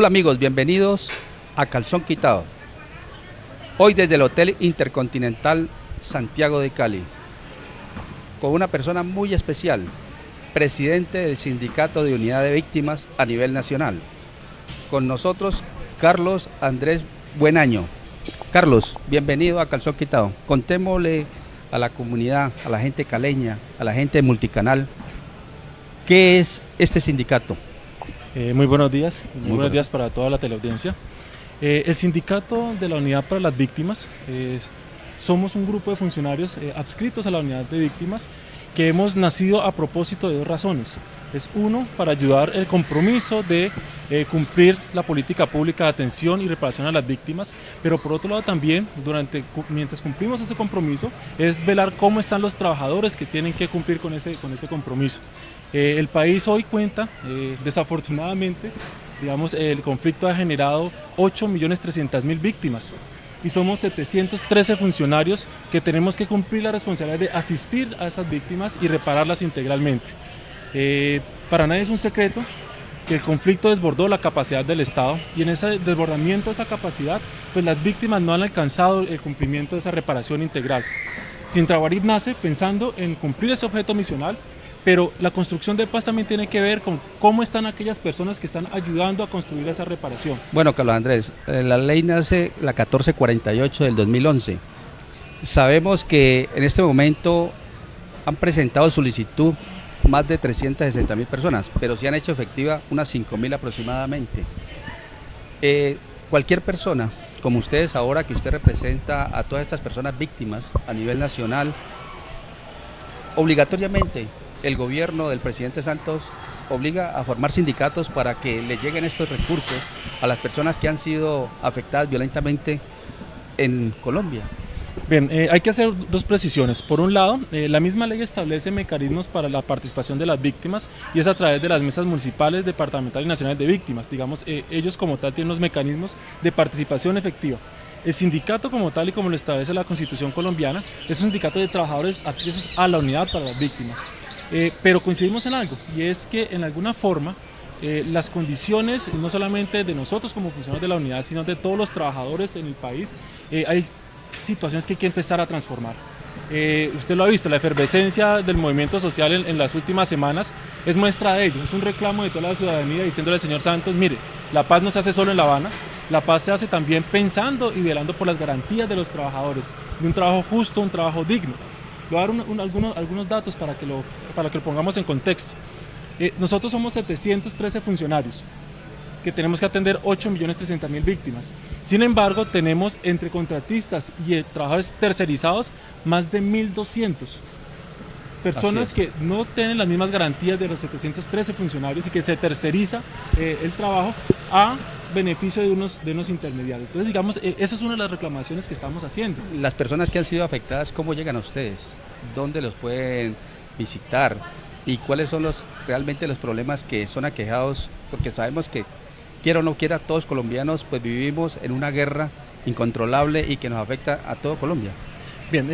Hola amigos, bienvenidos a Calzón Quitado. Hoy desde el Hotel Intercontinental Santiago de Cali, con una persona muy especial, presidente del Sindicato de Unidad de Víctimas a nivel nacional. Con nosotros, Carlos Andrés Buenaño. Carlos, bienvenido a Calzón Quitado. Contémosle a la comunidad, a la gente caleña, a la gente de Multicanal, ¿qué es este sindicato? Muy buenos días, Muy buenos días para toda la teleaudiencia. El Sindicato de la Unidad para las Víctimas, somos un grupo de funcionarios adscritos a la Unidad de Víctimas que hemos nacido a propósito de dos razones. Es uno, para ayudar el compromiso de cumplir la política pública de atención y reparación a las víctimas, pero por otro lado también, mientras cumplimos ese compromiso, es velar cómo están los trabajadores que tienen que cumplir con ese compromiso. El país hoy cuenta, desafortunadamente, digamos, el conflicto ha generado 8.300.000 víctimas y somos 713 funcionarios que tenemos que cumplir la responsabilidad de asistir a esas víctimas y repararlas integralmente. Para nadie es un secreto que el conflicto desbordó la capacidad del Estado y en ese desbordamiento de esa capacidad, pues las víctimas no han alcanzado el cumplimiento de esa reparación integral. Sintrabarit nace pensando en cumplir ese objeto misional, pero la construcción de paz también tiene que ver con cómo están aquellas personas que están ayudando a construir esa reparación. Bueno, Carlos Andrés, la ley nace la 1448 del 2011. Sabemos que en este momento han presentado solicitud más de 360.000 personas, pero se han hecho efectiva unas 5.000 aproximadamente. Cualquier persona, como ustedes ahora, que usted representa a todas estas personas víctimas a nivel nacional, obligatoriamente el gobierno del presidente Santos obliga a formar sindicatos para que le lleguen estos recursos a las personas que han sido afectadas violentamente en Colombia. Bien, hay que hacer dos precisiones. Por un lado, la misma ley establece mecanismos para la participación de las víctimas y es a través de las mesas municipales, departamentales y nacionales de víctimas. Digamos, ellos como tal tienen los mecanismos de participación efectiva. El sindicato como tal y como lo establece la Constitución colombiana es un sindicato de trabajadores adscritos a la unidad para las víctimas. Pero coincidimos en algo, y es que en alguna forma las condiciones, no solamente de nosotros como funcionarios de la unidad, sino de todos los trabajadores en el país, hay situaciones que hay que empezar a transformar. Usted lo ha visto, la efervescencia del movimiento social en las últimas semanas es muestra de ello, es un reclamo de toda la ciudadanía diciéndole al señor Santos, mire, la paz no se hace solo en La Habana, la paz se hace también pensando y velando por las garantías de los trabajadores, de un trabajo justo, un trabajo digno. Le voy a dar algunos datos para que lo pongamos en contexto. Nosotros somos 713 funcionarios que tenemos que atender 8.300.000 víctimas. Sin embargo, tenemos entre contratistas y trabajadores tercerizados más de 1.200 personas que no tienen las mismas garantías de los 713 funcionarios y que se terceriza el trabajo a beneficio de unos intermediarios. Entonces, digamos, esa es una de las reclamaciones que estamos haciendo. Las personas que han sido afectadas, ¿cómo llegan a ustedes? ¿Dónde los pueden visitar? ¿Y cuáles son realmente los problemas que son aquejados? Porque sabemos que, quiera o no quiera, todos colombianos pues vivimos en una guerra incontrolable y que nos afecta a todo Colombia. Bien,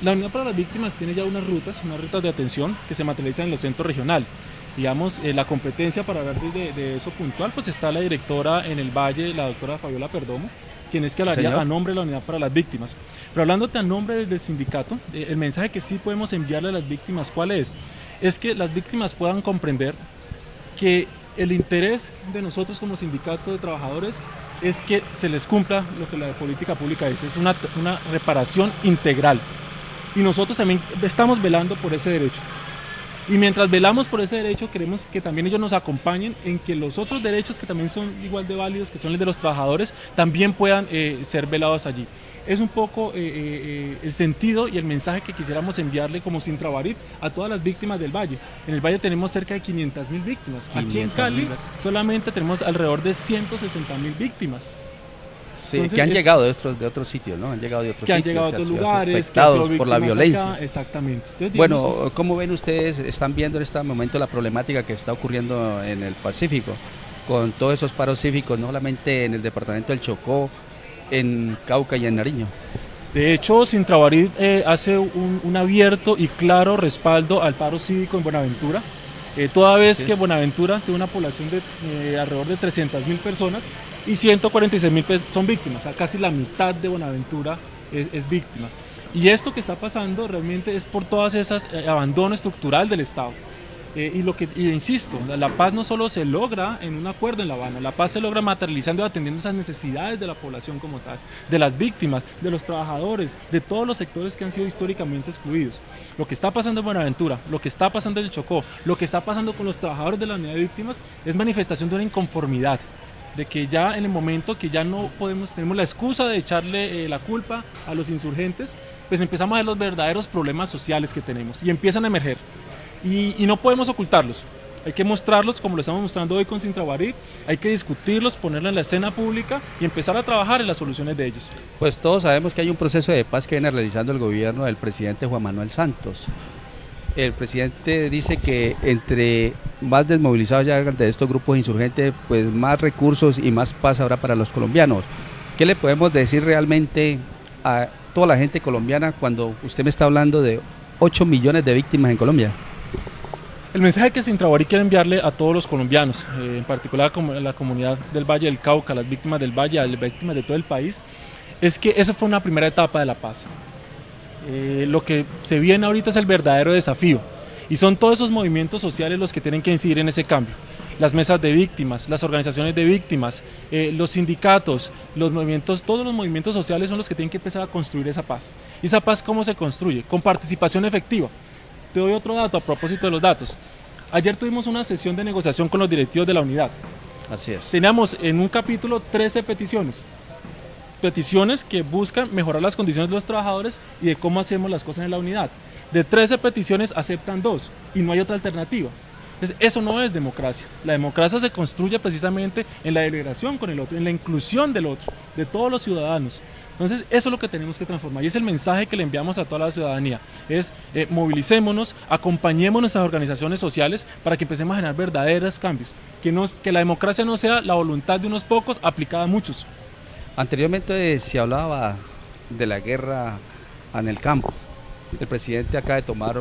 la Unidad para las Víctimas tiene ya unas rutas de atención que se materializan en los centros regionales. Digamos, la competencia para hablar de eso puntual, pues está la directora en el Valle, la doctora Fabiola Perdomo, quien es que hablaría a nombre de la Unidad para las Víctimas. Pero hablándote a nombre del sindicato, el mensaje que sí podemos enviarle a las víctimas, ¿cuál es? Es que las víctimas puedan comprender que el interés de nosotros como sindicato de trabajadores es que se les cumpla lo que la política pública dice, es una reparación integral. Y nosotros también estamos velando por ese derecho. Y mientras velamos por ese derecho, queremos que también ellos nos acompañen en que los otros derechos que también son igual de válidos, que son los de los trabajadores, también puedan ser velados allí. Es un poco el sentido y el mensaje que quisiéramos enviarle como Sintrabarit a todas las víctimas del Valle. En el Valle tenemos cerca de 500.000 víctimas. Aquí en Cali solamente tenemos alrededor de 160.000 víctimas. Sí, entonces, que han llegado de otros sitios, ¿no? Han llegado de otros sitios, han llegado a otros lugares, afectados por la violencia. Acá, exactamente. Entonces, bueno, ¿cómo ven ustedes, están viendo en este momento la problemática que está ocurriendo en el Pacífico, con todos esos paros cívicos, no solamente en el departamento del Chocó, en Cauca y en Nariño? De hecho, Sintrabarit hace un abierto y claro respaldo al paro cívico en Buenaventura. toda vez que Buenaventura tiene una población de alrededor de 300.000 personas y 146.000 son víctimas, o sea, casi la mitad de Buenaventura es víctima. Y esto que está pasando realmente es por todas esas abandono estructural del Estado. Y insisto, la paz no solo se logra en un acuerdo en La Habana, la paz se logra materializando y atendiendo esas necesidades de la población como tal, de las víctimas, de los trabajadores, de todos los sectores que han sido históricamente excluidos. Lo que está pasando en Buenaventura, lo que está pasando en el Chocó, lo que está pasando con los trabajadores de la unidad de víctimas es manifestación de una inconformidad, de que ya en el momento que ya no tenemos la excusa de echarle la culpa a los insurgentes, pues empezamos a ver los verdaderos problemas sociales que tenemos y empiezan a emerger. Y no podemos ocultarlos, hay que mostrarlos como lo estamos mostrando hoy con Sintrabarí, hay que discutirlos, ponerlos en la escena pública y empezar a trabajar en las soluciones de ellos. Pues todos sabemos que hay un proceso de paz que viene realizando el gobierno del presidente Juan Manuel Santos. El presidente dice que entre más desmovilizados ya de estos grupos insurgentes, pues más recursos y más paz habrá para los colombianos. ¿Qué le podemos decir realmente a toda la gente colombiana cuando usted me está hablando de 8 millones de víctimas en Colombia? El mensaje que Sintrabarí quiere enviarle a todos los colombianos, en particular a la comunidad del Valle del Cauca, a las víctimas del Valle, a las víctimas de todo el país, es que esa fue una primera etapa de la paz. Lo que se viene ahorita es el verdadero desafío y son todos esos movimientos sociales los que tienen que incidir en ese cambio. Las mesas de víctimas, las organizaciones de víctimas, los sindicatos, los movimientos, todos los movimientos sociales son los que tienen que empezar a construir esa paz. ¿Y esa paz cómo se construye? Con participación efectiva. Te doy otro dato a propósito de los datos. Ayer tuvimos una sesión de negociación con los directivos de la unidad. Así es. Teníamos en un capítulo 13 peticiones. Peticiones que buscan mejorar las condiciones de los trabajadores y de cómo hacemos las cosas en la unidad. De 13 peticiones aceptan 2 y no hay otra alternativa. Entonces, eso no es democracia. La democracia se construye precisamente en la deliberación con el otro, en la inclusión del otro, de todos los ciudadanos. Entonces, eso es lo que tenemos que transformar y es el mensaje que le enviamos a toda la ciudadanía. Es movilicémonos, acompañemos nuestras organizaciones sociales para que empecemos a generar verdaderos cambios. Que la democracia no sea la voluntad de unos pocos aplicada a muchos. Anteriormente se hablaba de la guerra en el campo. El presidente acaba de tomar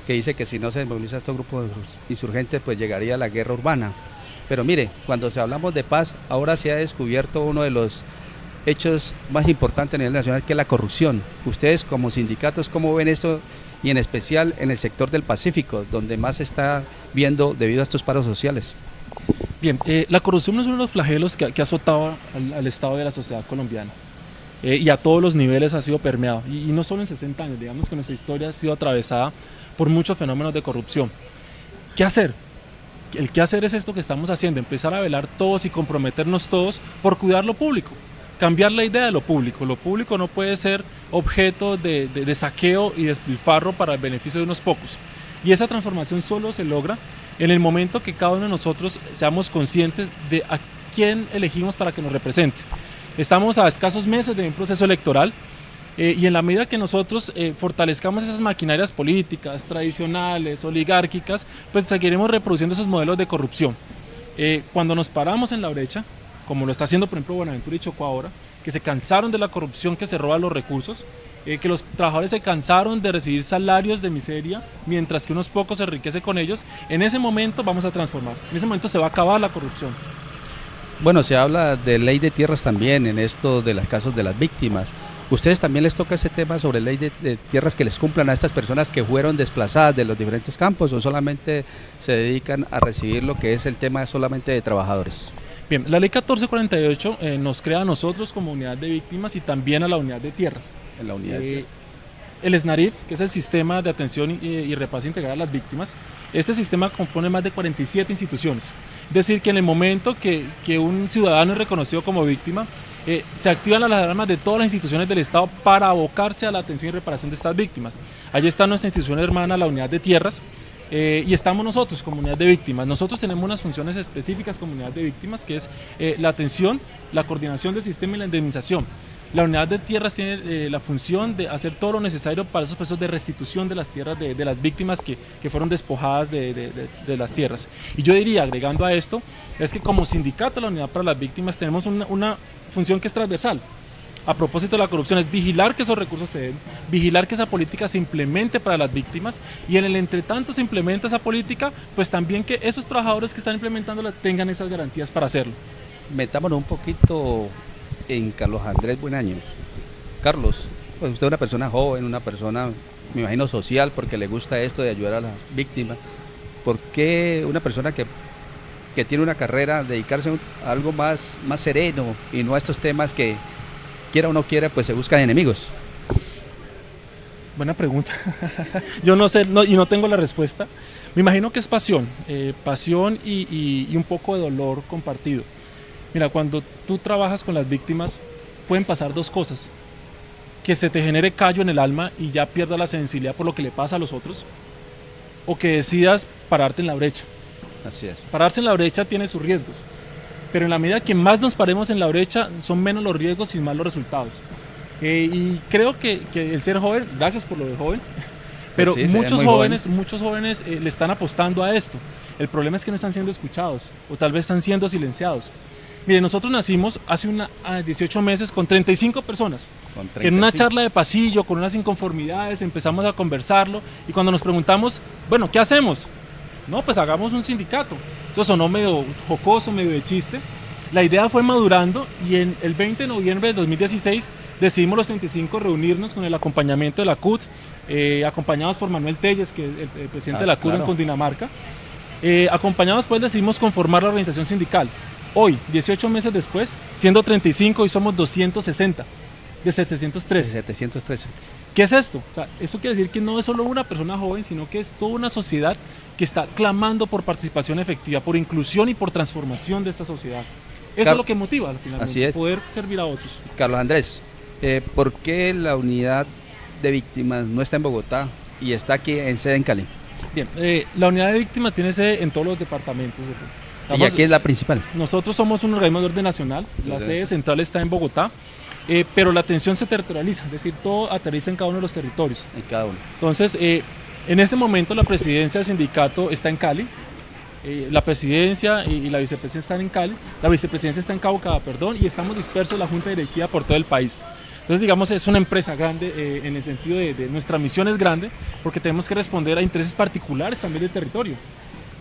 que dice que si no se desmoviliza estos grupos insurgentes, pues llegaría la guerra urbana. Pero mire, cuando hablamos de paz, ahora se ha descubierto uno de los hechos más importantes a nivel nacional, que es la corrupción. Ustedes como sindicatos, ¿cómo ven esto? Y en especial en el sector del Pacífico, donde más se está viendo debido a estos paros sociales. Bien, la corrupción es uno de los flagelos que ha azotado al estado de la sociedad colombiana. Y a todos los niveles ha sido permeado, y no solo en 60 años, digamos que nuestra historia ha sido atravesada por muchos fenómenos de corrupción. ¿Qué hacer? El qué hacer es esto que estamos haciendo, empezar a velar todos y comprometernos todos por cuidar lo público, cambiar la idea de lo público no puede ser objeto de saqueo y despilfarro para el beneficio de unos pocos, y esa transformación solo se logra en el momento que cada uno de nosotros seamos conscientes de a quién elegimos para que nos represente. Estamos a escasos meses de un proceso electoral y en la medida que nosotros fortalezcamos esas maquinarias políticas, tradicionales, oligárquicas, pues seguiremos reproduciendo esos modelos de corrupción. Cuando nos paramos en la brecha, como lo está haciendo por ejemplo Buenaventura y Chocó ahora, que se cansaron de la corrupción que se roba los recursos, que los trabajadores se cansaron de recibir salarios de miseria, mientras que unos pocos se enriquecen con ellos, en ese momento vamos a transformar, en ese momento se va a acabar la corrupción. Bueno, se habla de ley de tierras también en esto de los casos de las víctimas. ¿Ustedes también les toca ese tema sobre ley de tierras que les cumplan a estas personas que fueron desplazadas de los diferentes campos, o solamente se dedican a recibir lo que es el tema solamente de trabajadores? Bien, la ley 1448 nos crea a nosotros como unidad de víctimas y también a la unidad de tierras. En la unidad el SNARIF, que es el Sistema de Atención y Reparación Integral a las Víctimas, este sistema compone más de 47 instituciones. Es decir, que en el momento que un ciudadano es reconocido como víctima, se activan las alarmas de todas las instituciones del Estado para abocarse a la atención y reparación de estas víctimas. Allí está nuestra institución hermana, la unidad de tierras, y estamos nosotros como unidad de víctimas. Nosotros tenemos unas funciones específicas como unidad de víctimas, que es la atención, la coordinación del sistema y la indemnización. La unidad de tierras tiene la función de hacer todo lo necesario para esos procesos de restitución de las tierras de las víctimas que fueron despojadas de las tierras. Y yo diría, agregando a esto, es que como sindicato de la Unidad para las Víctimas tenemos una función que es transversal. a propósito de la corrupción es vigilar que esos recursos se den, vigilar que esa política se implemente para las víctimas y en el entretanto se implementa esa política, pues también que esos trabajadores que están implementándola tengan esas garantías para hacerlo. Metámonos un poquito en Carlos Andrés Buenaños. Carlos, pues usted es una persona joven, una persona, me imagino, social, porque le gusta esto de ayudar a las víctimas. ¿Por qué una persona que tiene una carrera dedicarse a algo más sereno y no a estos temas que, quiera o no quiera, pues se buscan enemigos? Buena pregunta. Yo no sé y no tengo la respuesta. Me imagino que es pasión, pasión y un poco de dolor compartido. Mira, cuando tú trabajas con las víctimas pueden pasar dos cosas. Que se te genere callo en el alma y ya pierdas la sensibilidad por lo que le pasa a los otros, o que decidas pararte en la brecha. Así es. Pararse en la brecha tiene sus riesgos, pero en la medida que más nos paremos en la brecha son menos los riesgos y más los resultados. Y creo que el ser joven, gracias por lo de joven, pero sí, muchos jóvenes le están apostando a esto. El problema es que no están siendo escuchados o tal vez están siendo silenciados. Mire, nosotros nacimos hace 18 meses con 35 personas. En una charla de pasillo, con unas inconformidades, empezamos a conversarlo y cuando nos preguntamos, bueno, ¿qué hacemos? No, pues hagamos un sindicato. Eso sonó medio jocoso, medio de chiste. La idea fue madurando y en el 20 de noviembre de 2016 decidimos los 35 reunirnos con el acompañamiento de la CUT, acompañados por Manuel Telles, que es el presidente de la CUT en Cundinamarca. Acompañados pues decidimos conformar la organización sindical. Hoy, 18 meses después, siendo 35 y somos 260 de 713. 713. ¿Qué es esto? O sea, eso quiere decir que no es solo una persona joven, sino que es toda una sociedad que está clamando por participación efectiva, por inclusión y por transformación de esta sociedad. Eso es lo que motiva al final, así es. Poder servir a otros. Carlos Andrés, ¿por qué la unidad de víctimas no está en Bogotá y está aquí en sede en Cali? Bien, la unidad de víctimas tiene sede en todos los departamentos. ¿Y aquí es la principal? Nosotros somos un organismo de orden nacional, la sede central está en Bogotá, pero la atención se territorializa, es decir, todo aterriza en cada uno de los territorios. En cada uno. Entonces, en este momento la presidencia del sindicato está en Cali, la presidencia y la vicepresidencia están en Cali, la vicepresidencia está en Cauca, y estamos dispersos la junta directiva por todo el país. Entonces, digamos, es una empresa grande en el sentido de nuestra misión es grande porque tenemos que responder a intereses particulares también del territorio.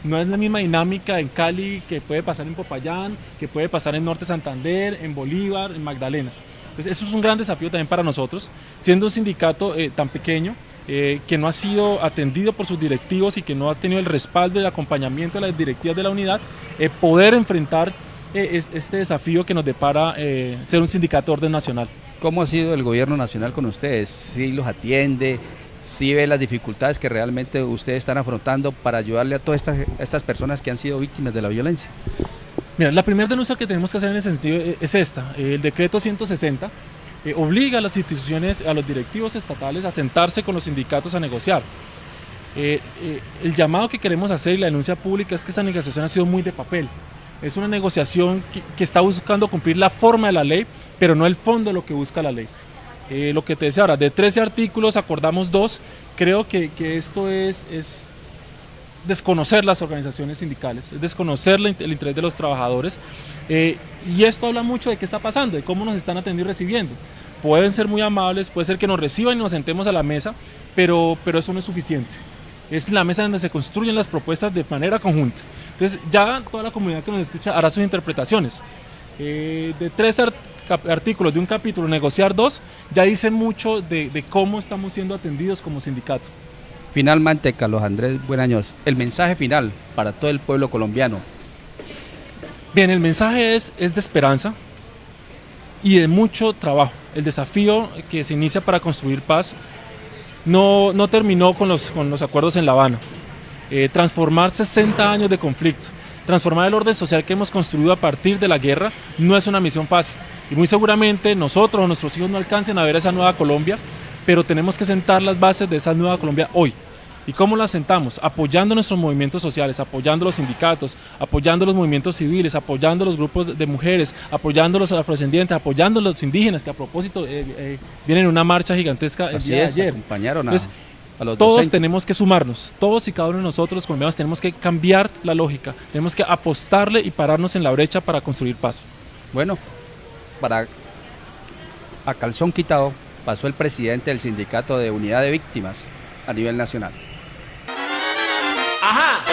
No es la misma dinámica en Cali que puede pasar en Popayán, que puede pasar en Norte Santander, en Bolívar, en Magdalena. Entonces, eso es un gran desafío también para nosotros, siendo un sindicato tan pequeño, que no ha sido atendido por sus directivos y que no ha tenido el respaldo y el acompañamiento de las directivas de la unidad, poder enfrentar este desafío que nos depara ser un sindicato de orden nacional. ¿Cómo ha sido el gobierno nacional con ustedes? ¿Sí los atiende? ¿Sí ve las dificultades que realmente ustedes están afrontando para ayudarle a todas estas personas que han sido víctimas de la violencia? Mira, la primera denuncia que tenemos que hacer en ese sentido es esta. El decreto 160 obliga a las instituciones, a los directivos estatales a sentarse con los sindicatos a negociar. El llamado que queremos hacer y la denuncia pública es que esta negociación ha sido muy de papel. Es una negociación que está buscando cumplir la forma de la ley, pero no el fondo de lo que busca la ley. Lo que te decía ahora, de 13 artículos acordamos 2, creo que esto es desconocer las organizaciones sindicales, es desconocer el interés de los trabajadores, y esto habla mucho de qué está pasando, de cómo nos están atendiendo y recibiendo. Pueden ser muy amables, puede ser que nos reciban y nos sentemos a la mesa, pero eso no es suficiente. Es la mesa donde se construyen las propuestas de manera conjunta. Entonces ya toda la comunidad que nos escucha hará sus interpretaciones. De 3 artículos de un capítulo, negociar 2, ya dice mucho de cómo estamos siendo atendidos como sindicato. Finalmente, Carlos Andrés Buenaños, el mensaje final para todo el pueblo colombiano. Bien, el mensaje es de esperanza y de mucho trabajo. El desafío que se inicia para construir paz no terminó con los acuerdos en La Habana. Transformar 60 años de conflicto, transformar el orden social que hemos construido a partir de la guerra no es una misión fácil. Y muy seguramente nosotros o nuestros hijos no alcancen a ver esa nueva Colombia, pero tenemos que sentar las bases de esa nueva Colombia hoy. ¿Y cómo las sentamos? Apoyando nuestros movimientos sociales, apoyando los sindicatos, apoyando los movimientos civiles, apoyando los grupos de mujeres, apoyando los afrodescendientes, apoyando los indígenas, que a propósito vienen en una marcha gigantesca el día de ayer. Acompañaron Entonces, a los todos docentes. tenemos que sumarnos, todos y cada uno de nosotros colombianos tenemos que cambiar la lógica, tenemos que apostarle y pararnos en la brecha para construir paz. Bueno, para A calzón quitado pasó el presidente del Sindicato de Unidad de Víctimas a nivel nacional. Ajá.